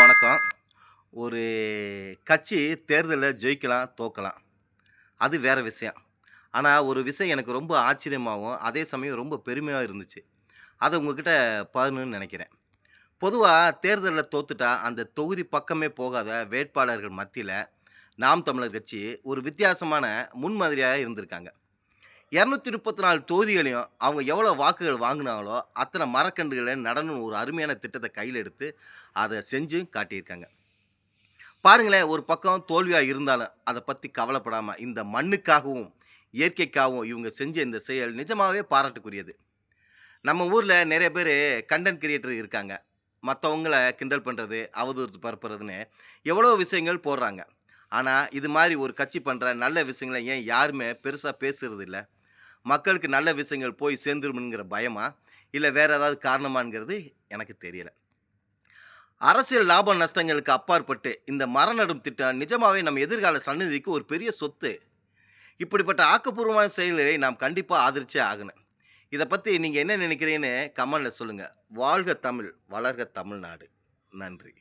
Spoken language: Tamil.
வணக்கம். ஒரு கட்சி தேர்தல்ல ஜெயிக்கலாம், தோக்கலாம். அது வேற விஷயம். ஆனா, ஒரு விஷயம் எனக்கு ரொம்ப ஆச்சரியமாவும், அதே சமயம் ரொம்ப பெருமையா இருந்துச்சு. அத உங்ககிட்ட பகிரணும்னு நெனைக்கிறேன். பொதுவா தேர்தல்ல தோத்துட்டா, அந்த தொகுதி பக்கமே போகாத வேட்பாளர்கள் மத்தியில, நாம் தமிழர் கட்சி ஒரு வித்தியாசமான முன்மாதிரியா இருந்திருக்காங்க. 234 தொகுதிகளையும் அவங்க எவ்வளோ வாக்குகள் வாங்குனாங்களோ, அத்தன மரக்கன்றுகள நடணும்னு ஒரு அருமையான திட்டத்த கையில எடுத்து, அத செஞ்சும் காட்டியிருக்காங்க. பாருங்களேன், ஒரு பக்கம் தோல்வியா இருந்தாலும், அத பத்தி கவலைப்படாம, இந்த மண்ணுக்காகவும், இயற்கைக்காகவும் இவங்க செஞ்ச இந்த செயல் நிஜமாவே பாராட்டுக்குரியது. நம்ம ஊர்ல நெறைய பேரு கன்டென்ட் கிரியேட்டர் இருக்காங்க. மத்தவங்கள கிண்டல் பண்றது, அவதூறு பரப்புறதுன்னு எவ்வளோ விஷயங்கள் போடுறாங்க. ஆனா, இது மாரி ஒரு கட்சி பண்ற நல்ல விஷயங்கள ஏன் யாருமே பெருசா பேசுறதில்ல? மக்களுக்கு நல்ல விஷயங்கள் போய் சேர்ந்துரும்ங்கிற பயமா? இல்ல வேற ஏதாவது காரணமாங்கிறது எனக்கு தெரியல. அரசியல் லாப நஷ்டங்களுக்கு அப்பாற்பட்டு, இந்த மரம் நடும் திட்டம் நிஜமாவே நம்ம எதிர்கால சன்னதிக்கு ஒரு பெரிய சொத்து. இப்படிப்பட்ட ஆக்கப்பூர்வமான செயல்களை நாம் கண்டிப்பா ஆதரிச்சே ஆகணும். இத பத்தி நீங்க என்ன நினைக்கிறீங்கன்னு கமெண்ட்ல சொல்லுங்க. வாழ்க தமிழ்! வளர்க தமிழ்நாடு! நன்றி.